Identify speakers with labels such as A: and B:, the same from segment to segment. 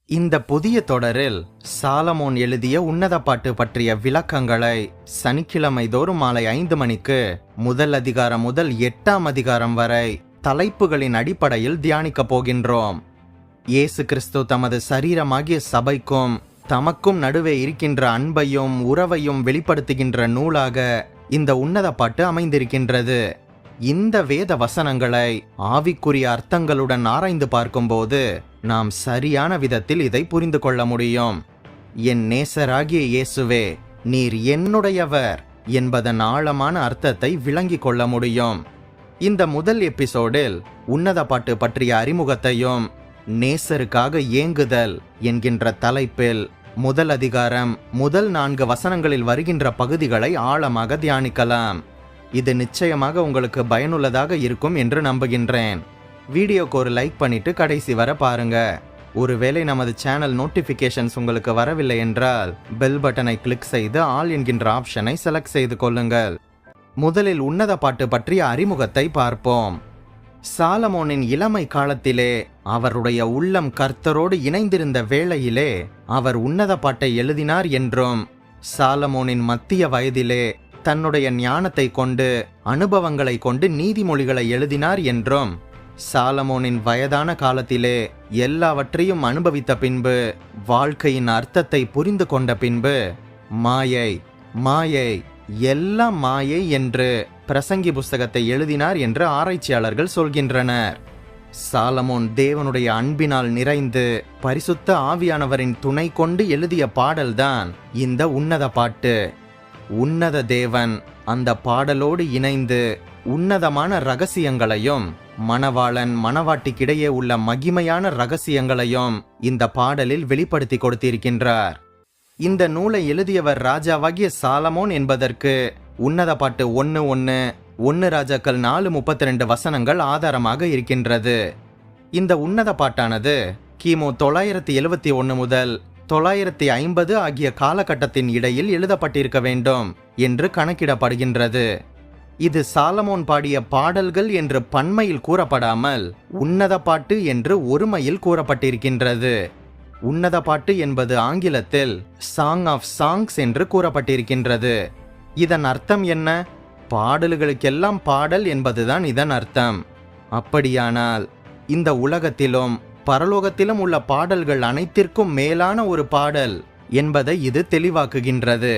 A: இந்த புதிய தொடரில் சாலமோன் எழுதிய உன்னத பாட்டு பற்றிய விளக்கங்களை சனிக்கிழமை தோறும் மாலை 5 மணிக்கு முதல் அதிகாரம் முதல் 8ஆம் அதிகாரம் வரை தலைப்புகளின் அடிப்படையில் தியானிக்கப் போகின்றோம். இயேசு கிறிஸ்து தமது சரீரமாகிய சபைக்கும் தமக்கும் நடுவே இருக்கின்ற அன்பையும் உறவையும் வெளிப்படுத்துகின்ற நூலாக இந்த உன்னத பாட்டு அமைந்திருக்கின்றது. இந்த வேத வசனங்களை ஆவிக்குரிய அர்த்தங்களுடன் ஆராய்ந்து பார்க்கும்போது நாம் சரியான விதத்தில் இதை புரிந்து கொள்ள முடியும். என் நேசராகிய இயேசுவே, நீர் என்னுடையவர் என்பதன் ஆழமான அர்த்தத்தை விளங்கிக் கொள்ள முடியும். இந்த முதல் எபிசோடில் உன்னத பாட்டு பற்றிய அறிமுகத்தையும் நேசருக்காக ஏங்குதல் என்கின்ற தலைப்பில் முதல் அதிகாரம் முதல் 4 வசனங்களில் வருகின்ற பகுதிகளை ஆழமாக தியானிக்கலாம். இது நிச்சயமாக உங்களுக்கு பயனுள்ளதாக இருக்கும் என்று நம்புகின்றேன். வீடியோக்கு ஒரு லைக் பண்ணிட்டு கடைசி வர பாருங்க. ஒருவேளை நமது சேனல் நோட்டிபிகேஷன்ஸ் உங்களுக்கு வரவில்லை என்றால் பெல் பட்டனை கிளிக் செய்து ஆல் என்கின்ற ஆப்ஷனை செலக்ட் செய்து கொள்ளுங்கள். முதலில் உன்னத பாட்டு பற்றிய அறிமுகத்தை பார்ப்போம். சாலமோனின் இளமை காலத்திலே அவருடைய உள்ளம் கர்த்தரோடு இணைந்திருந்த வேளையிலே அவர் உன்னத பாட்டை எழுதினார் என்றும், சாலமோனின் மத்திய வயதிலே தன்னுடைய ஞானத்தை கொண்டு அனுபவங்களை கொண்டு நீதிமொழிகளை எழுதினார் என்றும், சாலமோனின் வயதான காலத்திலே எல்லாவற்றையும் அனுபவித்த பின்பு வாழ்க்கையின் அர்த்தத்தை புரிந்து கொண்ட பின்பு மாயை மாயை எல்லாம் மாயை என்று பிரசங்கி புஸ்தகத்தை எழுதினார் என்று ஆராய்ச்சியாளர்கள் சொல்கின்றனர். சாலமோன் தேவனுடைய அன்பினால் நிறைந்து பரிசுத்த ஆவியானவரின் துணை கொண்டு எழுதிய பாடல்தான் இந்த உன்னத பாட்டு. உன்னத தேவன் அந்த பாடலோடு இணைந்து உன்னதமான ரகசியங்களையும் மணவாளன் மணவாட்டிக்கிடையே உள்ள மகிமையான ரகசியங்களையும் இந்த பாடலில் வெளிப்படுத்தி கொடுத்திருக்கின்றார். இந்த நூலை எழுதியவர் ராஜாவாகிய சாலமோன் என்பதற்கு உன்னத பாட்டு 1:1 ராஜாக்கள் 4:32 வசனங்கள் ஆதாரமாக இருக்கின்றது. இந்த உன்னத பாட்டானது கிமு 971 முதல் 950 ஆகிய காலகட்டத்தின் இடையில் எழுதப்பட்டிருக்க வேண்டும் என்று கணக்கிடப்படுகின்றது. இது சாலமோன் பாடிய பாடல்கள் என்று பன்மையில் கூறப்படாமல் உன்னத பாட்டு என்று ஒருமையில் கூறப்பட்டிருக்கின்றது. உன்னத பாட்டு என்பது ஆங்கிலத்தில் சாங் ஆஃப் சாங்ஸ் என்று கூறப்பட்டிருக்கின்றது. இதன் அர்த்தம் என்ன? பாடல்களுக்கெல்லாம் பாடல் என்பதுதான் இதன் அர்த்தம். அப்படியானால் இந்த உலகத்திலும் பரலோகத்திலும் உள்ள பாடல்கள் அனைத்திற்கும் மேலான ஒரு பாடல் என்பதை இது தெளிவாக்குகின்றது.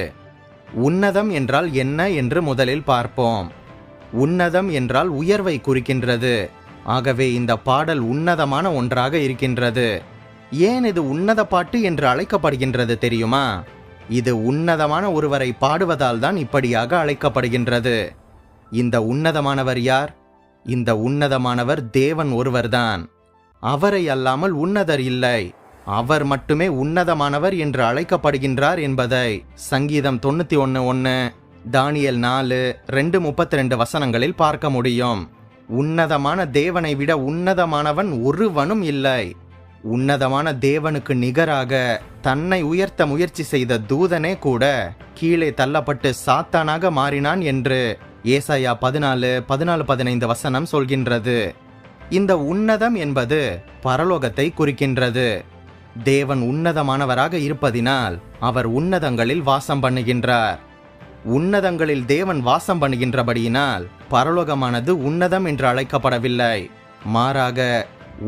A: உன்னதம் என்றால் என்ன என்று முதலில் பார்ப்போம். உன்னதம் என்றால் உயர்வை குறிக்கின்றது. ஆகவே இந்த பாடல் உன்னதமான ஒன்றாக இருக்கின்றது. ஏன் இது உன்னத பாட்டு என்று அழைக்கப்படுகின்றது தெரியுமா? இது உன்னதமான ஒருவரை பாடுவதால் தான் இப்படியாக அழைக்கப்படுகின்றது. இந்த உன்னதமானவர் யார்? இந்த உன்னதமானவர் தேவன் ஒருவர்தான். அவரை அல்லாமல் உன்னதர் இல்லை. அவர் மட்டுமே உன்னதமானவர் என்று அழைக்கப்படுகின்றார் என்பதை சங்கீதம் 91:1, தானியேல் 4:2-32 வசனங்களில் பார்க்க முடியும். உன்னதமான தேவனை விட உன்னதமானவன் ஒருவனும் இல்லை. உன்னதமான தேவனுக்கு நிகராக தன்னை உயர்த்த முயற்சி செய்த தூதனே கூட கீழே தள்ளப்பட்டு சாத்தானாக மாறினான் என்று ஏசாயா 14:14-15 வசனம் சொல்கின்றது. இந்த உன்னதம் என்பது பரலோகத்தை குறிக்கின்றது. தேவன் உன்னதமானவராக இருப்பதினால் அவர் உன்னதங்களில் வாசம் பண்ணுகின்றார். உன்னதங்களில் தேவன் வாசம் பண்ணுகின்றபடியினால் பரலோகமானது உன்னதம் என்று அழைக்கப்படவில்லை. மாறாக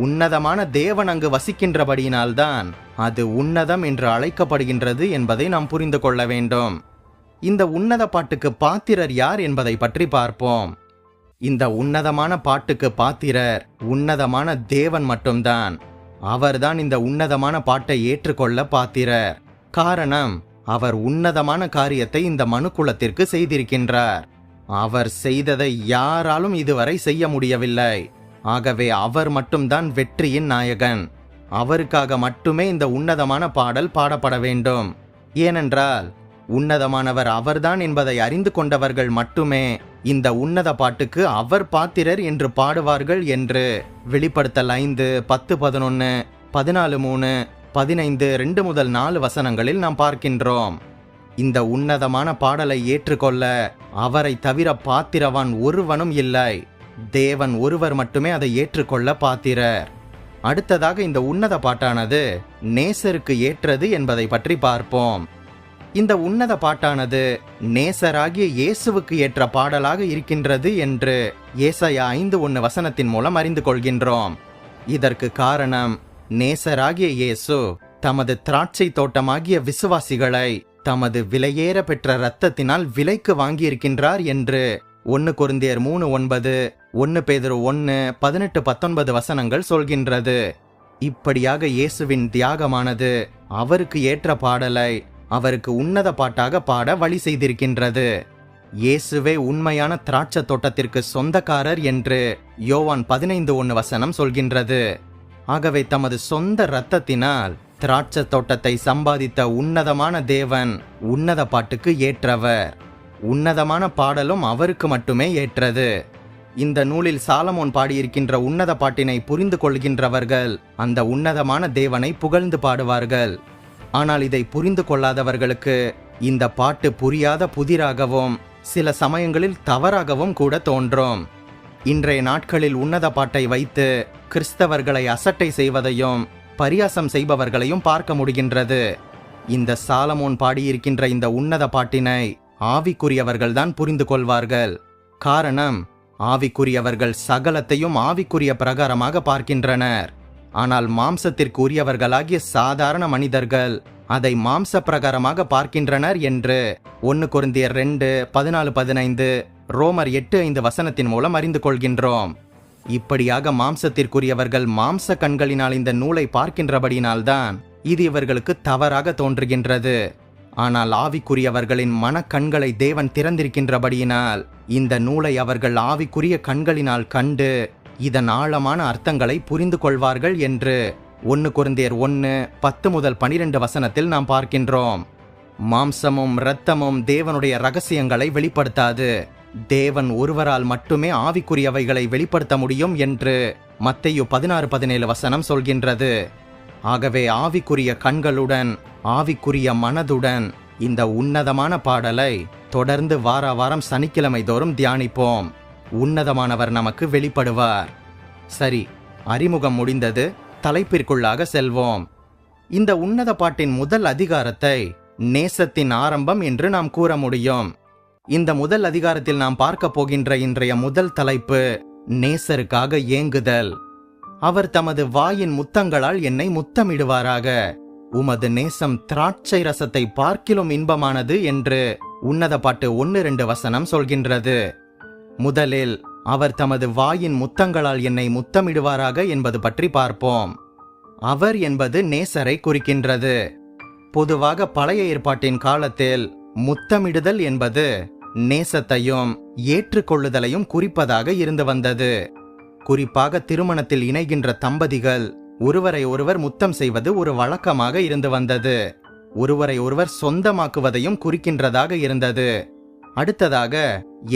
A: உன்னதமான தேவன் அங்கு வசிக்கின்றபடியினால்தான் அது உன்னதம் என்று அழைக்கப்படுகின்றது என்பதை நாம் புரிந்து கொள்ள வேண்டும். இந்த உன்னத பாட்டுக்கு பாத்திரர் யார் என்பதை பற்றி பார்ப்போம். இந்த உன்னதமான பாட்டுக்கு பாத்திரர் உன்னதமான தேவன் மட்டும்தான். அவர்தான் இந்த உன்னதமான பாட்டை ஏற்றுக்கொள்ள பாத்திரர். காரணம், அவர் உன்னதமான காரியத்தை இந்த மனுக்குலத்திற்கு செய்திருக்கின்றார். அவர் செய்ததை யாராலும் இதுவரை செய்ய முடியவில்லை. ஆகவே அவர் மட்டும்தான் வெற்றியின் நாயகன். அவருக்காக மட்டுமே இந்த உன்னதமான பாடல் பாடப்பட வேண்டும். ஏனென்றால் உன்னதமானவர் அவர்தான் என்பதை அறிந்து கொண்டவர்கள் மட்டுமே இந்த உன்னத பாட்டுக்கு அவர் பாத்திரர் என்று பாடுவார்கள் என்று வெளிப்படுத்தல் 5:10-11, 14:3, 15, 2-4 வசனங்களில் நாம் பார்க்கின்றோம். இந்த உன்னதமான பாடலை ஏற்றுக்கொள்ள அவரை தவிர பாத்திரவான் ஒருவனும் இல்லை. தேவன் ஒருவர் மட்டுமே அதை ஏற்றுக்கொள்ள பாத்திரர். அடுத்ததாக இந்த உன்னத பாட்டானது நேசருக்கு ஏற்றது என்பதை பற்றி பார்ப்போம். இந்த உன்னத பாட்டானது நேசராகிய இயேசுவுக்கு ஏற்ற பாடலாக இருக்கின்றது என்று ஏசாயா 5:1 வசனத்தின் மூலம் அறிந்து கொள்கின்றோம். இதற்கு காரணம், நேசராகிய இயேசு தமது திராட்சை தோட்டமாகிய விசுவாசிகளை தமது விலையேற பெற்ற இரத்தத்தினால் விலைக்கு வாங்கியிருக்கின்றார் என்று 1 கொரிந்தியர் 3:9, 1 பேதுரு 1:18-19 வசனங்கள் சொல்கின்றது. இப்படியாக இயேசுவின் தியாகமானது அவருக்கு ஏற்ற பாடலை அவருக்கு உன்னத பாட்டாக பாட வழி செய்திருக்கின்றது. இயேசுவே உண்மையான திராட்சை தோட்டத்திற்கு சொந்தக்காரர் என்று யோவான் 15:1 வசனம் சொல்கின்றது. ஆகவே தமது சொந்த இரத்தத்தினால் திராட்சை தோட்டத்தை சம்பாதித்த உன்னதமான தேவன் உன்னத பாட்டுக்கு ஏற்றவர். உன்னதமான பாடலும் அவருக்கு மட்டுமே ஏற்றது. இந்த நூலில் சாலமோன் பாடியிருக்கின்ற உன்னத பாட்டினை புரிந்து கொள்கின்றவர்கள் அந்த உன்னதமான தேவனை புகழ்ந்து பாடுவார்கள். ஆனால் இதை புரிந்து கொள்ளாதவர்களுக்கு இந்த பாட்டு புரியாத புதிராகவும் சில சமயங்களில் தவறாகவும் கூட தோன்றும். இன்றைய நாட்களில் உன்னத பாட்டை வைத்து கிறிஸ்தவர்களை அசட்டை செய்வதையும் பரியாசம் செய்பவர்களையும் பார்க்க முடிகின்றது. இந்த சாலமோன் பாடியிருக்கின்ற இந்த உன்னத பாட்டினை ஆவிக்குரியவர்கள்தான் புரிந்து கொள்வார்கள். காரணம், ஆவிக்குரியவர்கள் சகலத்தையும் ஆவிக்குரிய பிரகாரமாக பார்க்கின்றனர். ஆனால் மாம்சத்திற்கு உரியவர்களாகிய சாதாரண மனிதர்கள் அதை மாம்ச பிரகாரமாக பார்க்கின்றனர் என்று 1 கொரிந்தியர் 2:14-15, ரோமர் 8:5 வசனத்தின் மூலம் அறிந்து கொள்கின்றோம். இப்படியாக மாம்சத்திற்குரியவர்கள் மாம்ச கண்களினால் இந்த நூலை பார்க்கின்றபடியினால்தான் இது இவர்களுக்கு தவறாக தோன்றுகின்றது. ஆனால் ஆவிக்குரியவர்களின் மனக்கண்களை தேவன் திறந்திருக்கின்றபடியினால் இந்த நூலை அவர்கள் ஆவிக்குரிய கண்களினால் கண்டு இதன் ஆழமான அர்த்தங்களை புரிந்து கொள்வார்கள் என்று 1 கொரிந்தியர் 1:10-12 வசனத்தில் நாம் பார்க்கின்றோம். மாம்சமும் இரத்தமும் தேவனுடைய ரகசியங்களை வெளிப்படுத்தாது. தேவன் ஒருவரால் மட்டுமே ஆவிக்குரியவைகளை வெளிப்படுத்த முடியும் என்று மத்தேயு 16:17 வசனம் சொல்கின்றது. ஆகவே ஆவிக்குரிய கண்களுடன் ஆவிக்குரிய மனதுடன் இந்த உன்னதமான பாடலை தொடர்ந்து வார வாரம் சனிக்கிழமை தோறும் தியானிப்போம். உன்னதமானவர் நமக்கு வெளிப்படுவார். சரி, அறிமுகம் முடிந்தது. தலைப்பிற்குள்ளாக செல்வோம். இந்த உன்னத பாட்டின் முதல் அதிகாரத்தை நேசத்தின் ஆரம்பம் என்று நாம் கூற முடியும். இந்த முதல் அதிகாரத்தில் நாம் பார்க்க போகின்ற இன்றைய முதல் தலைப்பு நேசருக்காக ஏங்குதல். அவர் தமது வாயின் முத்தங்களால் என்னை முத்தமிடுவாராக. உமது நேசம் திராட்சை ரசத்தை பார்க்கிலும் இன்பமானது என்று உன்னத பாட்டு 1-2 வசனம் சொல்கின்றது. முதலில் அவர் தமது வாயின் முத்தங்களால் என்னை முத்தமிடுவாராக என்பது பற்றி பார்ப்போம். அவர் என்பது நேசரை குறிக்கின்றது. பொதுவாக பழைய ஏற்பாட்டின் காலத்தில் முத்தமிடுதல் என்பது நேசத்தையும் ஏற்றுக்கொள்ளுதலையும் குறிப்பதாக இருந்து வந்தது. குறிப்பாக திருமணத்தில் இணைகின்ற தம்பதிகள் ஒருவரை ஒருவர் முத்தம் செய்வது ஒரு வழக்கமாக இருந்து வந்தது. ஒருவரை ஒருவர் சொந்தமாக்குவதையும் குறிக்கின்றதாக இருந்தது. அடுத்ததாக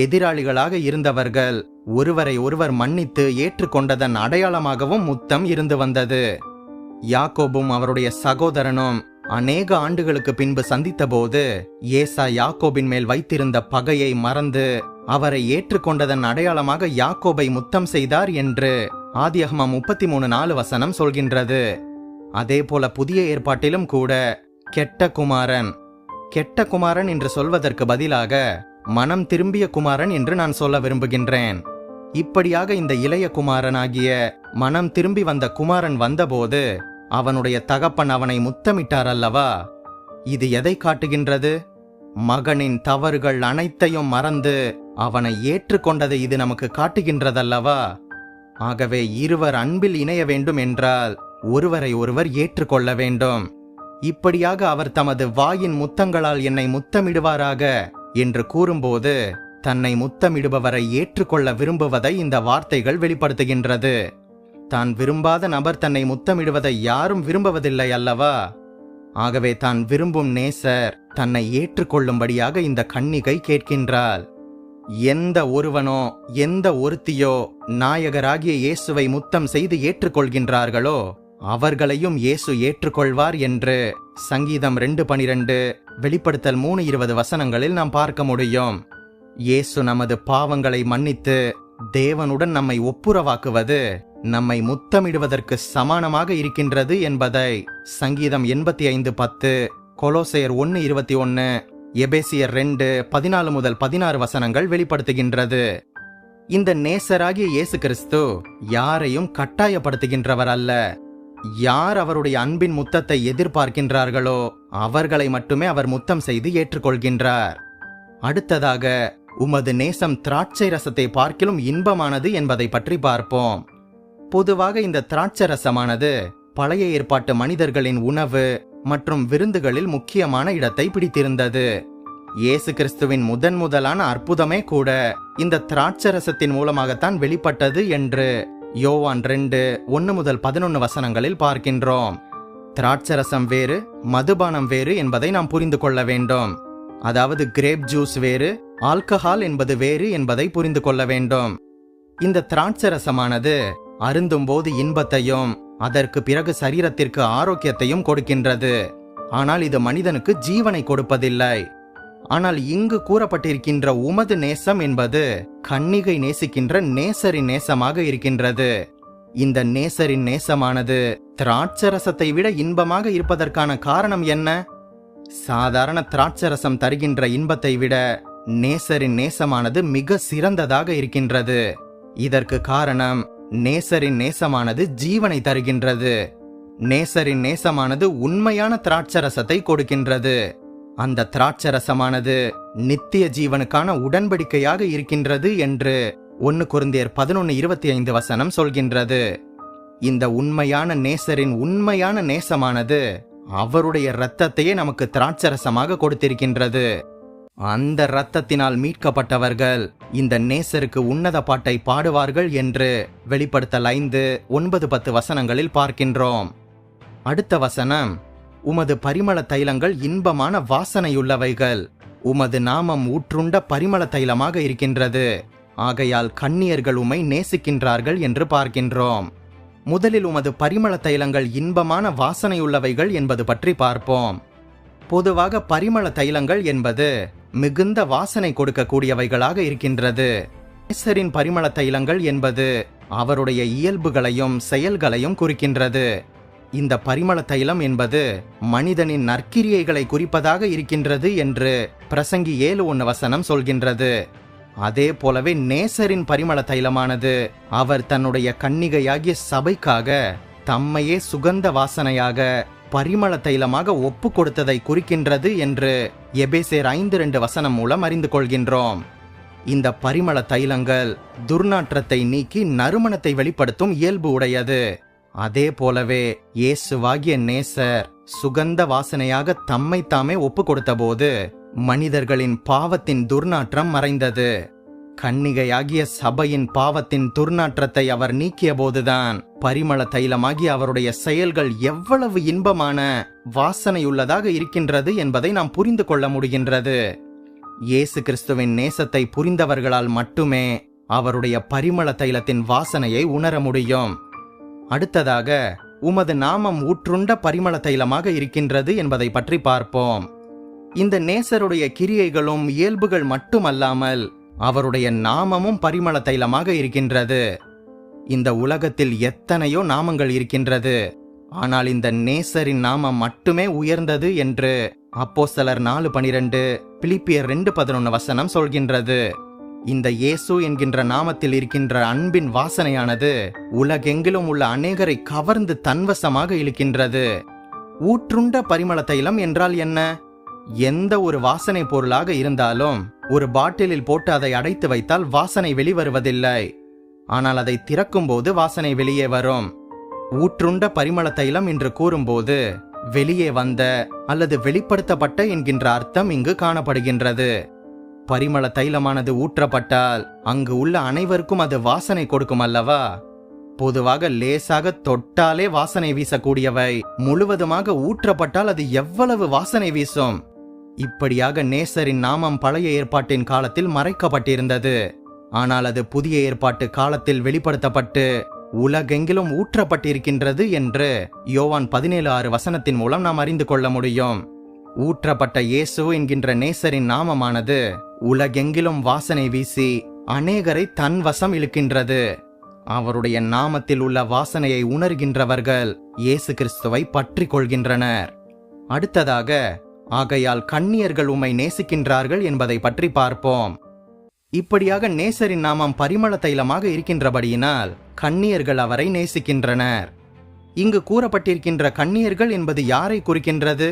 A: எதிராளிகளாக இருந்தவர்கள் ஒருவரை ஒருவர் மன்னித்து ஏற்றுக்கொண்டதன் அடையாளமாகவும் முத்தம் இருந்து வந்தது. யாக்கோபும் அவருடைய சகோதரனும் அநேக ஆண்டுகளுக்கு பின்பு சந்தித்த போது ஏசா யாக்கோபின் மேல் வைத்திருந்த பகையை மறந்து அவரை ஏற்றுக்கொண்டதன் அடையாளமாக யாக்கோபை முத்தம் செய்தார் என்று ஆதியாகமம் 33:4 வசனம் சொல்கின்றது. அதே போல புதிய ஏற்பாட்டிலும் கூட கெட்ட குமாரன் என்று சொல்வதற்கு பதிலாக மனம் திரும்பிய குமாரன் என்று நான் சொல்ல விரும்புகின்றேன். இப்படியாக இந்த இளைய குமாரனாகிய மனம் திரும்பி வந்த குமாரன் வந்தபோது அவனுடைய தகப்பன் அவனை முத்தமிட்டார் அல்லவா? இது எதை காட்டுகின்றது? மகனின் தவறுகள் அனைத்தையும் மறந்து அவனை ஏற்றுக்கொண்டதை இது நமக்கு காட்டுகின்றதல்லவா? ஆகவே இருவர் அன்பில் இணைய வேண்டும் என்றால் ஒருவரை ஒருவர் ஏற்றுக்கொள்ள வேண்டும். இப்படியாக அவர் தமது வாயின் முத்தங்களால் என்னை முத்தமிடுவாராக என்று கூறும்போது தன்னை முத்தமிடுபவரை ஏற்றுக்கொள்ள விரும்புவதை இந்த வார்த்தைகள் வெளிப்படுத்துகின்றது. தான் விரும்பாத நபர் தன்னை முத்தமிடுவதை யாரும் விரும்புவதில்லை அல்லவா? ஆகவே தான் விரும்பும் நேசர் தன்னை ஏற்றுக்கொள்ளும்படியாக இந்த கன்னிகை கேட்கின்றாள். எந்த ஒருவனோ எந்த ஒருத்தியோ நாயகராகிய இயேசுவை முத்தம் செய்து ஏற்றுக்கொள்கின்றார்களோ அவர்களையும் இயேசு ஏற்றுக்கொள்வார் என்று சங்கீதம் 2:12, வெளிப்படுத்தல் 3:20 வசனங்களில் நாம் பார்க்க முடியும். இயேசு நமது பாவங்களை மன்னித்து தேவனுடன் நம்மை ஒப்புரவாக்குவது நம்மை முத்தமிடுவதற்கு சமானமாக இருக்கின்றது என்பதை சங்கீதம் 85:10, கொலோசையர் 1:21, எபேசியர் 2:14-16 வசனங்கள் வெளிப்படுத்துகின்றது. இந்த நேசராகிய இயேசு கிறிஸ்து யாரையும் கட்டாயப்படுத்துகின்றவர் அல்ல. யார் அவருடைய அன்பின் முத்தத்தை எதிர்பார்க்கின்றார்களோ அவர்களை மட்டுமே அவர் முத்தம் செய்து ஏற்றுக்கொள்கின்றார். அடுத்ததாக, உமது நேசம் திராட்சை ரசத்தை பார்க்கிலும் இன்பமானது என்பதை பற்றி பார்ப்போம். பொதுவாக இந்த திராட்சை ரசமானது பழைய ஏற்பாட்டு மனிதர்களின் உணவு மற்றும் விருந்துகளில் முக்கியமான இடத்தை பிடித்திருந்தது. இயேசு கிறிஸ்துவின் முதலான அற்புதமே கூட இந்த திராட்சை ரசத்தின் மூலமாகத்தான் வெளிப்பட்டது என்று யோவான் 2:1-11 வசனங்களில் பார்க்கின்றோம். திராட்சை ரசம் வேறு, மதுபானம் வேறு என்பதை நாம் புரிந்து கொள்ள வேண்டும். அதாவது கிரேப் ஜூஸ் வேறு, ஆல்கஹால் என்பது வேறு என்பதை புரிந்து கொள்ள வேண்டும். இந்த திராட்சை ரசமானது அருந்தும் போது இன்பத்தையும் அதற்கு பிறகு சரீரத்திற்கு ஆரோக்கியத்தையும் கொடுக்கின்றது. ஆனால் இது மனிதனுக்கு ஜீவனை கொடுப்பதில்லை. ஆனால் இங்கு கூறப்பட்டிருக்கின்ற உமது நேசம் என்பது கன்னிகை நேசிக்கின்ற நேசரின் நேசமாக இருக்கின்றது. இந்த நேசரின் நேசமானது திராட்சை ரசத்தை விட இன்பமாக இருப்பதற்கான காரணம் என்ன? சாதாரண திராட்சை ரசம் தருகின்ற இன்பத்தை விட நேசரின் நேசமானது மிக சிறந்ததாக இருக்கின்றது. இதற்கு காரணம், நேசரின் நேசமானது ஜீவனை தருகின்றது. நேசரின் நேசமானது உண்மையான திராட்சை ரசத்தை கொடுக்கின்றது. அந்த திராட்சை ரசமானது நித்திய ஜீவனுக்கான உடன்படிக்கையாக இருக்கின்றது என்று 1 கொரிந்தியர் 11:25 வசனம் சொல்கின்றது. இந்த உண்மையான நேசரின் உண்மையான நேசமானது அவருடைய இரத்தத்தையே நமக்கு திராட்சை ரசமாக கொடுத்திருக்கின்றது. அந்த இரத்தத்தினால் மீட்கப்பட்டவர்கள் இந்த நேசருக்கு உன்னத பாட்டை பாடுவார்கள் என்று வெளிப்படுத்தல் 5:9-10 வசனங்களில் பார்க்கின்றோம். அடுத்த வசனம், உமது பரிமள தைலங்கள் இன்பமான வாசனையுள்ளவைகள், உமது நாமம் ஊற்றுண்ட பரிமள தைலமாக இருக்கின்றது, ஆகையால் கன்னியர்கள் உம்மை நேசிக்கின்றார்கள் என்று பார்க்கின்றோம். முதலில் உமது பரிமள தைலங்கள் இன்பமான வாசனையுள்ளவைகள் என்பது பற்றி பார்ப்போம். பொதுவாக பரிமள தைலங்கள் என்பது மிகுந்த வாசனை கொடுக்கக்கூடியவைகளாக இருக்கின்றது. நேசரின் பரிமள தைலங்கள் என்பது அவருடைய இயல்புகளையும் செயல்களையும் குறிக்கின்றது. இந்த பரிமள தைலம் என்பது மனிதனின் நற்கிரியைகளை குறிப்பதாக இருக்கின்றது என்று பிரசங்கி 7:1 வசனம் சொல்கின்றது. அதே போலவே நேசரின் பரிமள தைலமானது அவர் தன்னுடைய கன்னிகையாகிய சபைக்காக தம்மையே சுகந்த வாசனையாக பரிமள தைலமாக ஒப்பு கொடுத்ததை குறிக்கின்றது என்று எபேசியர் 5:2 வசனம் மூலம் அறிந்து கொள்கின்றோம். இந்த பரிமள தைலங்கள் துர்நாற்றத்தை நீக்கி நறுமணத்தை வெளிப்படுத்தும் இயல்பு உடையது. அதே போலவே இயேசுவாகிய நேசர் சுகந்த வாசனையாக தம்மை தாமே ஒப்பு கொடுத்த போது மனிதர்களின் பாவத்தின் துர்நாற்றம் மறைந்தது. கன்னிகையாகிய சபையின் பாவத்தின் துர்நாற்றத்தை அவர் நீக்கிய போதுதான் பரிமள தைலமாகிய அவருடைய செயல்கள் எவ்வளவு இன்பமான வாசனையுள்ளதாக இருக்கின்றது என்பதை நாம் புரிந்து கொள்ள முடிகின்றது. இயேசு கிறிஸ்துவின் நேசத்தை புரிந்தவர்களால் மட்டுமே அவருடைய பரிமள தைலத்தின் வாசனையை உணர முடியும். அடுத்ததாக, உமது நாமம் ஊற்றுண்ட பரிமள தைலமாக இருக்கின்றது என்பதை பற்றி பார்ப்போம். இந்த நேசருடைய கிரியைகளும் இயல்புகள் மட்டுமல்லாமல் அவருடைய நாமமும் பரிமள தைலமாக இருக்கின்றது. இந்த உலகத்தில் எத்தனையோ நாமங்கள் இருக்கின்றது, ஆனால் இந்த நேசரின் நாமம் மட்டுமே உயர்ந்தது என்று அப்போஸ்தலர் 4:12, பிலிப்பியர் 2:11 வசனம் சொல்கின்றது. இந்த இயேசு என்கின்ற நாமத்தில் இருக்கின்ற அன்பின் வாசனையானது உலகெங்கிலும் உள்ள அநேகரை கவர்ந்து தன்வசமாக இழுக்கின்றது. ஊற்றுண்ட பரிமள தைலம் என்றால் என்ன? எந்த ஒரு வாசனை பொருளாக இருந்தாலும் ஒரு பாட்டிலில் போட்டு அதை அடைத்து வைத்தால் வாசனை வெளிவருவதில்லை. ஆனால் அதை திறக்கும் போது வாசனை வெளியே வரும். ஊற்றுண்ட பரிமள தைலம் என்று கூறும்போது வெளியே வந்த அல்லது வெளிப்படுத்தப்பட்ட என்கின்ற அர்த்தம் இங்கு காணப்படுகின்றது. பரிமள தைலமானது ஊற்றப்பட்டால் அங்கு உள்ள அனைவருக்கும் அது வாசனை கொடுக்கும் அல்லவா? பொதுவாக லேசாக தொட்டாலே வாசனை வீசக்கூடியவை முழுவதுமாக ஊற்றப்பட்டால் அது எவ்வளவு வாசனை வீசும்! இப்படியாக நேசரின் நாமம் பழைய ஏற்பாட்டின் காலத்தில் மறைக்கப்பட்டிருந்தது. ஆனால் அது புதிய ஏற்பாட்டு காலத்தில் வெளிப்படுத்தப்பட்டு உலகெங்கிலும் ஊற்றப்பட்டிருக்கின்றது என்று யோவான் 17:6 வசனத்தின் மூலம் நாம் அறிந்து கொள்ள முடியும். ஊற்றப்பட்ட இயேசு என்கின்ற நேசரின் நாமமானது உலகெங்கிலும் வாசனை வீசி அநேகரை தன் வசம் இழுக்கின்றது. அவருடைய நாமத்தில் உள்ள வாசனையை உணர்கின்றவர்கள் இயேசு கிறிஸ்துவை பற்றி கொள்கின்றனர். அடுத்ததாக, ஆகையால் கன்னியர்கள் உம்மை நேசிக்கின்றார்கள் என்பதை பற்றி பார்ப்போம். இப்படியாக நேசரின் நாமம் பரிமள தைலமாக இருக்கின்றபடியினால் கன்னியர்கள் அவரை நேசிக்கின்றனர். இங்கு கூறப்பட்டிருக்கின்ற கன்னியர்கள் என்பது யாரை குறிக்கின்றது?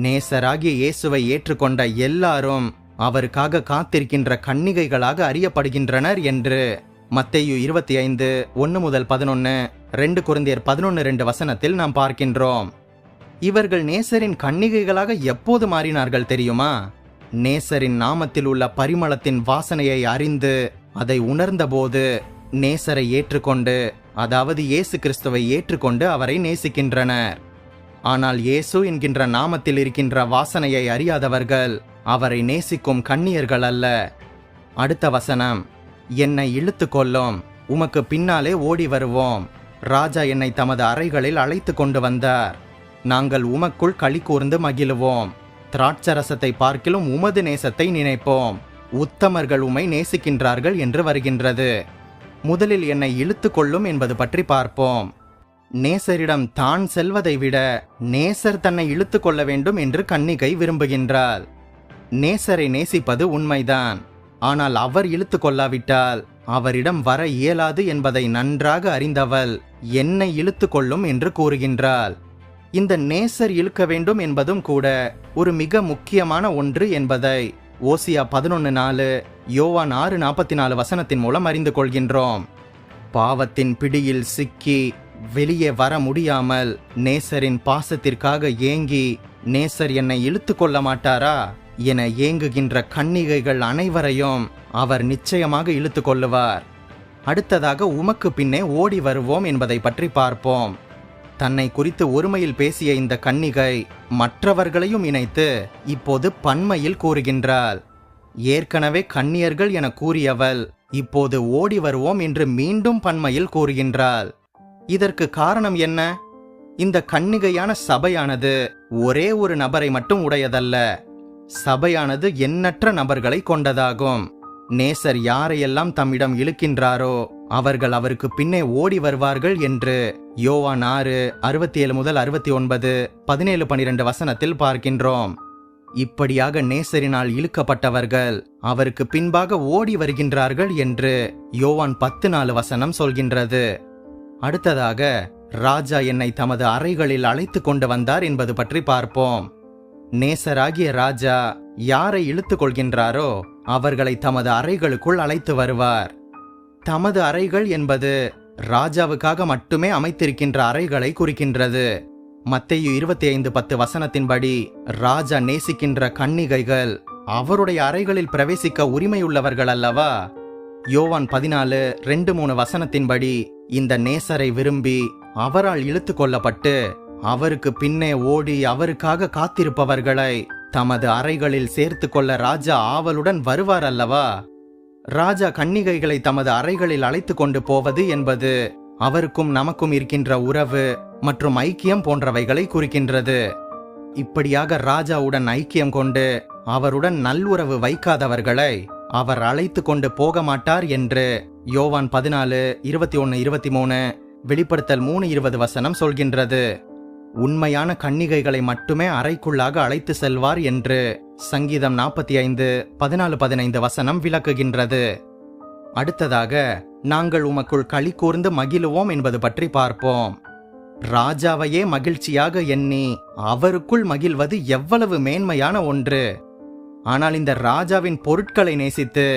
A: நேசராகிய இயேசுவை ஏற்றுக்கொண்ட எல்லாரும் அவருக்காக காத்திருக்கின்ற கன்னிகைகளாக அறியப்படுகின்றனர் என்று மத்தேயு 25:1-11, 2 கொரிந்தியர் 11:2 வசனத்தில் நாம் பார்க்கின்றோம். இவர்கள் நேசரின் கன்னிகைகளாக எப்போது மாறினார்கள் தெரியுமா? நேசரின் நாமத்தில் உள்ள பரிமளத்தின் வாசனையை அறிந்து அதை உணர்ந்தபோது நேசரை ஏற்றுக்கொண்டு, அதாவது இயேசு கிறிஸ்துவை ஏற்றுக்கொண்டு அவரை நேசிக்கின்றனர். ஆனால் இயேசு என்கின்ற நாமத்தில் இருக்கின்ற வாசனையை அறியாதவர்கள் அவரை நேசிக்கும் கன்னியர்கள் அல்ல. அடுத்த வசனம், என்னை இழுத்து கொள்ளும், உமக்கு பின்னாலே ஓடி வருவோம். ராஜா என்னை தமது அறைகளில் அழைத்து கொண்டு வந்தார். நாங்கள் உமக்குள் களி கூர்ந்து மகிழுவோம். திராட்சரசத்தை பார்க்கிலும் உமது நேசத்தை நினைப்போம். உத்தமர்கள் உம்மை நேசிக்கின்றார்கள் என்று வருகின்றது. முதலில் என்னை இழுத்து கொள்ளும் என்பது பற்றி பார்ப்போம். நேசரிடம் தான் செல்வதை விட நேசர் தன்னை இழுத்து கொள்ள வேண்டும் என்று கன்னிகை விரும்புகின்றாள். நேசரை நேசிப்பது உண்மைதான். ஆனால் அவர் இழுத்து கொள்ளாவிட்டால் அவரிடம் வர இயலாது என்பதை நன்றாக அறிந்தவள் என்னை இழுத்து கொள்ளும் என்று கூறுகின்றாள். இந்த நேசர் இழுக்க வேண்டும் என்பதும் கூட ஒரு மிக முக்கியமான ஒன்று என்பதை ஓசியா 11:4, யோவான் 6:44 வசனத்தின் மூலம் அறிந்து கொள்கின்றோம். பாவத்தின் பிடியில் சிக்கி வெளியே வர முடியாமல் நேசரின் பாசத்திற்காக ஏங்கி, நேசர் என்னை இழுத்து கொள்ள மாட்டாரா என ஏங்குகின்ற கன்னிகைகள் அனைவரையும் அவர் நிச்சயமாக இழுத்து கொள்ளுவார். அடுத்ததாக, உமக்கு பின்னே ஓடி வருவோம் என்பதை பற்றி பார்ப்போம். தன்னை குறித்து ஒருமையில் பேசிய இந்த கன்னிகை மற்றவர்களையும் இணைத்து இப்போது பன்மையில் கூறுகின்றாள். ஏற்கனவே கன்னியர்கள் என கூறியவள் இப்போது ஓடி வருவோம் என்று மீண்டும் பன்மையில் கூறுகின்றாள். இதற்கு காரணம் என்ன? இந்த கன்னிகையான சபையானது ஒரே ஒரு நபரை மட்டும் உடையதல்ல. சபையானது எண்ணற்ற நபர்களை கொண்டதாகும். நேசர் யாரையெல்லாம் தம்மிடம் இழுக்கின்றாரோ அவர்கள் அவருக்கு பின்னே ஓடி வருவார்கள் என்று யோவான் 6:67-69, 17-12 வசனத்தில் பார்க்கின்றோம். இப்படியாக நேசரினால் இழுக்கப்பட்டவர்கள் அவருக்கு பின்பாக ஓடி வருகின்றார்கள் என்று யோவான் 10:4 வசனம் சொல்கின்றது. அடுத்ததாக, ராஜா என்னை தமது அறைகளில் அழைத்து கொண்டு வந்தார் என்பது பற்றி பார்ப்போம். நேசராகிய ராஜா யாரை இழுத்து கொள்கின்றாரோ அவர்களை தமது அறைகளுக்குள் அழைத்து வருவார். தமது அறைகள் என்பது ராஜாவுக்காக மட்டுமே அமைத்திருக்கின்ற அறைகளை குறிக்கின்றது. மத்தேயு 25:10 வசனத்தின்படி ராஜா நேசிக்கின்ற கன்னிகைகள் அவருடைய அறைகளில் பிரவேசிக்க உரிமையுள்ளவர்கள் அல்லவா? யோவான் 14:2-3 வசனத்தின்படி இந்த நேசரை விரும்பி அவரால் இழுத்து கொள்ளப்பட்டு அவருக்கு பின்னே ஓடி அவருக்காக காத்திருப்பவர்களை தமது அறைகளில் சேர்த்து கொள்ள ராஜா ஆவலுடன் வருவார் அல்லவா? ராஜா கன்னிகைகளை தமது அறைகளில் அழைத்து கொண்டு போவது என்பது அவருக்கும் நமக்கும் இருக்கின்ற உறவு மற்றும் ஐக்கியம் போன்றவைகளை குறிக்கின்றது. இப்படியாக ராஜாவுடன் ஐக்கியம் கொண்டு அவருடன் நல்லுறவு வைக்காதவர்களை அவர் அழைத்து கொண்டு போக மாட்டார் என்று யோவான் 14:21-23, வெளிப்படுத்தல் 3:20 வசனம் சொல்கின்றது. உண்மையான கன்னிகைகளை மட்டுமே அறைக்குள்ளாக அழைத்து செல்வார் என்று சங்கீதம் 45:14-15 வசனம் விளக்குகின்றது. அடுத்ததாக, நாங்கள் உமக்குள் களி கூர்ந்து மகிழுவோம் என்பது பற்றி பார்ப்போம். ராஜாவையே மகிழ்ச்சியாக எண்ணி அவருக்குள் மகிழ்வது எவ்வளவு மேன்மையான ஒன்று! ஆனால் இந்த ராஜாவின் பொருட்களை நேசித்து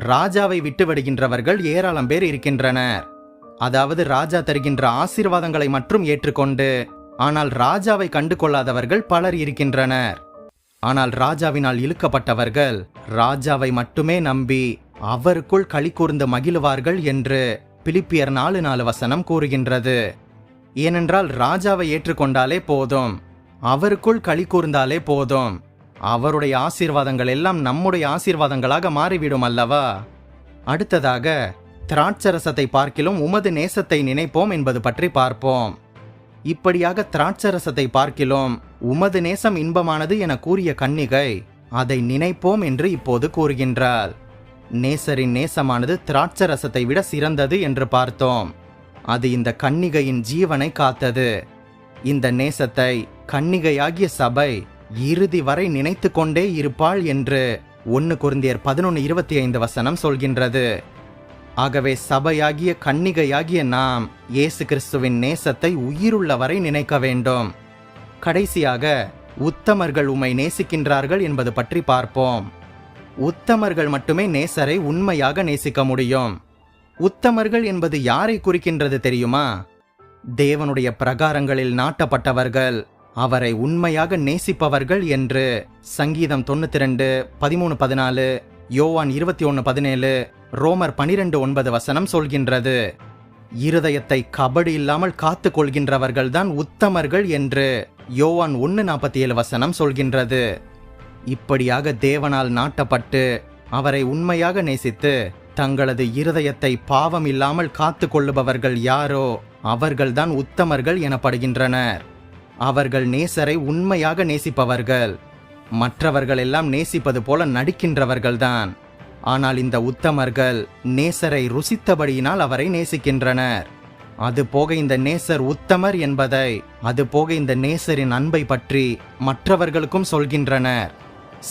A: ராஜாவை விட்டுவிடுகின்றவர்கள் ஏராளம் பேர் இருக்கின்றனர். அதாவது ராஜா தருகின்ற ஆசீர்வாதங்களை மட்டும் ஏற்றுக்கொண்டு ஆனால் ராஜாவை கண்டு கொள்ளாதவர்கள் பலர் இருக்கின்றனர். ஆனால் ராஜாவினால் இழுக்கப்பட்டவர்கள் ராஜாவை மட்டுமே நம்பி அவருக்குள் களி கூர்ந்து மகிழுவார்கள் என்று பிலிப்பியர் 4:4 வசனம் கூறுகின்றது. ஏனென்றால் ராஜாவை ஏற்றுக்கொண்டாலே போதும், அவருக்குள் களி கூர்ந்தாலே போதும், அவருடைய ஆசீர்வாதங்கள் எல்லாம் நம்முடைய ஆசீர்வாதங்களாக மாறிவிடும் அல்லவா? அடுத்ததாக, திராட்சரசத்தை பார்க்கிலும் உமது நேசத்தை நினைப்போம் என்பது பற்றி பார்ப்போம். இப்படியாக திராட்சரசத்தை பார்க்கிலும் உமது நேசம் இன்பமானது என கூறிய கன்னிகை அதை நினைப்போம் என்று இப்போது கூறுகின்றாள். நேசரின் நேசமானது திராட்சரசத்தை விட சிறந்தது என்று பார்த்தோம். அது இந்த கன்னிகையின் ஜீவனை காத்தது. இந்த நேசத்தை கன்னிகையாகிய சபை இறுதி வரை நினைத்து கொண்டே இருப்பாள் என்று 1 கொரிந்தியர் 11:25 சொல்கின்றது. ஆகவே சபையாகிய கன்னிகையாகிய நாம் இயேசு கிறிஸ்துவின் நேசத்தை உயிருள்ள வரை நினைக்க வேண்டும். கடைசியாக உத்தமர்கள் உம்மை நேசிக்கின்றார்கள் என்பது பற்றி பார்ப்போம். உத்தமர்கள் மட்டுமே நேசரை உண்மையாக நேசிக்க முடியும். உத்தமர்கள் என்பது யாரை குறிக்கின்றது தெரியுமா? தேவனுடைய பிரகாரங்களில் நாட்டப்பட்டவர்கள், அவரை உண்மையாக நேசிப்பவர்கள் என்று சங்கீதம் 92:13-14, யோவான் 21:17, ரோமர் 12:9 சொல்கின்றது. இருதயத்தை கபடு இல்லாமல் காத்து கொள்கின்றவர்கள்தான் உத்தமர்கள் என்று யோவான் 1:47 சொல்கின்றது. இப்படியாக தேவனால் நாட்டப்பட்டு அவரை உண்மையாக நேசித்து தங்களது இருதயத்தை பாவம் இல்லாமல் காத்து கொள்ளுபவர்கள் யாரோ அவர்கள்தான் உத்தமர்கள் எனப்படுகின்றனர். அவர்கள் நேசரை உண்மையாக நேசிப்பவர்கள். மற்றவர்கள் எல்லாம் நேசிப்பது போல நடிக்கின்றவர்கள்தான். ஆனால் இந்த உத்தமர்கள் நேசரை ருசித்தபடியினால் அவரை நேசிக்கின்றனர். அதுபோக இந்த நேசர் உத்தமர் என்பதை, அதுபோக இந்த நேசரின் அன்பை பற்றி மற்றவர்களுக்கும் சொல்கின்றனர்.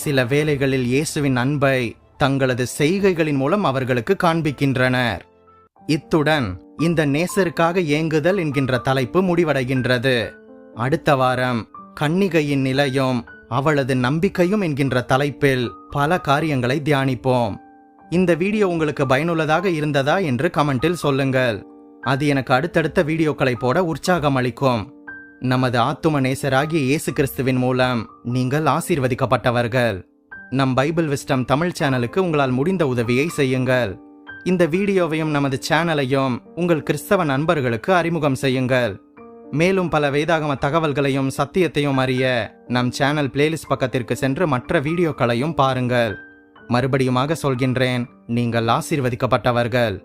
A: சில வேளைகளில் இயேசுவின் அன்பை தங்களது செய்கைகளின் மூலம் அவர்களுக்கு காண்பிக்கின்றனர். இத்துடன் இந்த நேசருக்காக ஏங்குதல் என்கின்ற தலைப்பு முடிவடைகின்றது. அடுத்த வாரம் கன்னிகையின் நிலையும் அவளது நம்பிக்கையும் என்கின்ற தலைப்பில் பல காரியங்களை தியானிப்போம். இந்த வீடியோ உங்களுக்கு பயனுள்ளதாக இருந்ததா என்று கமெண்டில் சொல்லுங்கள். அது எனக்கு அடுத்தடுத்த வீடியோக்களை போட உற்சாகம் அளிக்கும். நமது ஆத்தும நேசராகிய இயேசு கிறிஸ்துவின் மூலம் நீங்கள் ஆசீர்வதிக்கப்பட்டவர்கள். நம் பைபிள் விஸ்டம் தமிழ் சேனலுக்கு உங்களால் முடிந்த உதவியை செய்யுங்கள். இந்த வீடியோவையும் நமது சேனலையும் உங்கள் கிறிஸ்தவ நண்பர்களுக்கு அறிமுகம் செய்யுங்கள். மேலும் பல வேதாகம தகவல்களையும் சத்தியத்தையும் அறிய நம் சேனல் பிளேலிஸ்ட் பக்கத்திற்கு சென்று மற்ற வீடியோக்களையும் பாருங்கள். மறுபடியுமாக சொல்கின்றேன், நீங்கள் ஆசீர்வதிக்கப்பட்டவர்கள்.